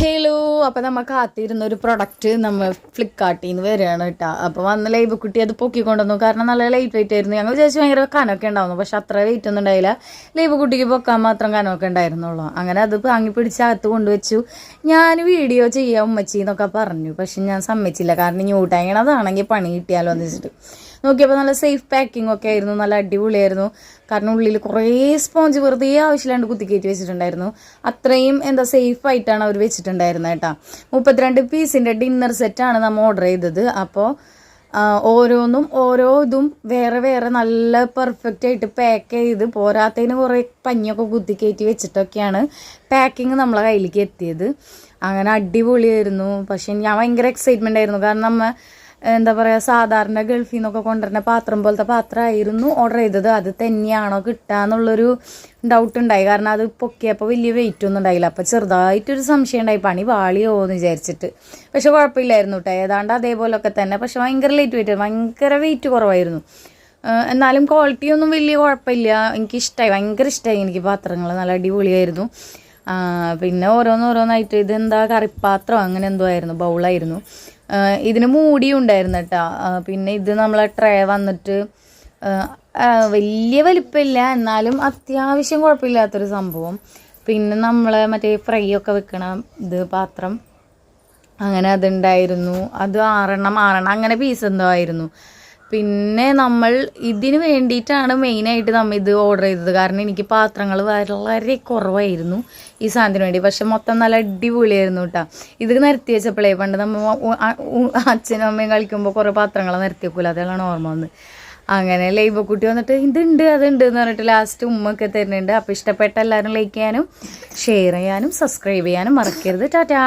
Hello, അപ്പോൾ നമ്മൾ കാത്തിരുന്നൊരു product നമ്മൾ ഫ്ലിപ്കാർട്ടിൽ നിന്ന് വരികയാണ് കേട്ടോ. അപ്പോൾ വന്ന് ലൈവ് കുട്ടി അത് പൊക്കിക്കൊണ്ടുവന്നു. കാരണം നല്ല ലൈറ്റ് വെയിറ്റ് ആയിരുന്നു. ഞങ്ങൾ വിചാരിച്ചു ഭയങ്കര കനമൊക്കെ ഉണ്ടാവുന്നു, പക്ഷെ അത്ര വെയിറ്റ് ഒന്നും ഉണ്ടായില്ല. ലൈവ് കുട്ടിക്ക് പൊക്കാൻ മാത്രം കനമൊക്കെ ഉണ്ടായിരുന്നുള്ളൂ. അങ്ങനെ അത് വാങ്ങി പിടിച്ച് അകത്ത് കൊണ്ടുവച്ചു. ഞാൻ വീഡിയോ ചെയ്യാം ഉമ്മച്ചി എന്നൊക്കെ പറഞ്ഞു, പക്ഷെ ഞാൻ സമ്മതിച്ചില്ല. കാരണം ന്യൂട്ടായണതാണെങ്കിൽ പണി കിട്ടിയാലോ എന്ന് വെച്ചിട്ട് നോക്കിയപ്പോൾ നല്ല സേഫ് പാക്കിംഗ് ഒക്കെ ആയിരുന്നു, നല്ല അടിപൊളിയായിരുന്നു. കാരണം ഉള്ളിൽ കുറേ സ്പോഞ്ച് വെറുതെ ആവശ്യമില്ലാണ്ട് കുത്തിക്കയറ്റി വെച്ചിട്ടുണ്ടായിരുന്നു. അത്രയും സേഫ് ആയിട്ടാണ് അവർ വെച്ചിട്ടുണ്ടായിരുന്നത് കേട്ടോ. 32 പീസിൻ്റെ ഡിന്നർ സെറ്റാണ് നമ്മൾ ഓർഡർ ചെയ്തത്. അപ്പോൾ ഓരോന്നും ഓരോ ഇതും വേറെ വേറെ നല്ല പെർഫെക്റ്റ് ആയിട്ട് പാക്ക് ചെയ്ത് പോരാത്തതിന് കുറേ പഞ്ഞൊക്കെ കുത്തിക്കയറ്റി വെച്ചിട്ടൊക്കെയാണ് പാക്കിങ് നമ്മളെ കയ്യിലേക്ക് എത്തിയത്. അങ്ങനെ അടിപൊളിയായിരുന്നു. പക്ഷെ ഞാൻ ഭയങ്കര എക്സൈറ്റ്മെൻ്റ് ആയിരുന്നു. കാരണം നമ്മൾ സാധാരണ ഗൾഫിൽ നിന്നൊക്കെ കൊണ്ടുവരുന്ന പാത്രം പോലത്തെ പാത്രമായിരുന്നു ഓർഡർ ചെയ്തത്. അത് തന്നെയാണോ കിട്ടുക എന്നുള്ളൊരു ഡൗട്ട് ഉണ്ടായി. കാരണം അത് പൊക്കിയപ്പോൾ വലിയ വെയിറ്റ് ഒന്നും ഉണ്ടായില്ല. അപ്പോൾ ചെറുതായിട്ടൊരു സംശയം ഉണ്ടായി, പണി പാളിയോ എന്ന് വിചാരിച്ചിട്ട്. പക്ഷെ കുഴപ്പമില്ലായിരുന്നു കേട്ടോ, ഏതാണ്ട് അതേപോലൊക്കെ തന്നെ. പക്ഷെ ഭയങ്കര ഭയങ്കര വെയിറ്റ് കുറവായിരുന്നു. എന്നാലും ക്വാളിറ്റിയൊന്നും വലിയ കുഴപ്പമില്ല. എനിക്കിഷ്ടമായി, ഭയങ്കര ഇഷ്ടമായി എനിക്ക് പാത്രങ്ങൾ. നല്ല അടിപൊളിയായിരുന്നു. പിന്നെ ഓരോന്നായിട്ട് ഇതെന്താ കറിപ്പാത്രം അങ്ങനെ എന്തോ ആയിരുന്നു, ബൗളായിരുന്നു. ഇതിന് മൂടിയും ഉണ്ടായിരുന്നു കേട്ടോ. പിന്നെ ഇത് നമ്മളെ ട്രേ വന്നിട്ട് വലിയ വലിപ്പമില്ല, എന്നാലും അത്യാവശ്യം കുഴപ്പമില്ലാത്തൊരു സംഭവം. പിന്നെ നമ്മളെ മറ്റേ ഫ്രൈ ഒക്കെ വെക്കണം ഇത് പാത്രം, അങ്ങനെ അതുണ്ടായിരുന്നു. അത് 6 അങ്ങനെ പീസ് എന്തോ ആയിരുന്നു. പിന്നെ നമ്മൾ ഇതിന് വേണ്ടിയിട്ടാണ് മെയിനായിട്ട് നമ്മൾ ഇത് ഓർഡർ ചെയ്തത്. കാരണം എനിക്ക് പാത്രങ്ങൾ വളരെ കുറവായിരുന്നു ഈ സാധനത്തിന് വേണ്ടി. പക്ഷെ മൊത്തം നല്ല അടിപൊളിയായിരുന്നു കേട്ടോ. ഇത് നിരത്തി വെച്ചപ്പോഴേ പണ്ട് നമ്മൾ അച്ഛനും അമ്മയും കളിക്കുമ്പോൾ കുറേ പാത്രങ്ങൾ നിരത്തി വെക്കൂല, അതെല്ലാം ഓർമ്മ വന്ന്. അങ്ങനെ ലൈവ് കുട്ടി വന്നിട്ട് ഇതുണ്ട് അതുണ്ട് എന്ന് പറഞ്ഞിട്ട് ലാസ്റ്റ് ഉമ്മൊക്കെ തരുന്നുണ്ട്. അപ്പോൾ ഇഷ്ടപ്പെട്ട എല്ലാവരും ലൈക്ക് ചെയ്യാനും ഷെയർ ചെയ്യാനും സബ്സ്ക്രൈബ് ചെയ്യാനും മറക്കരുത്. ടാറ്റാ.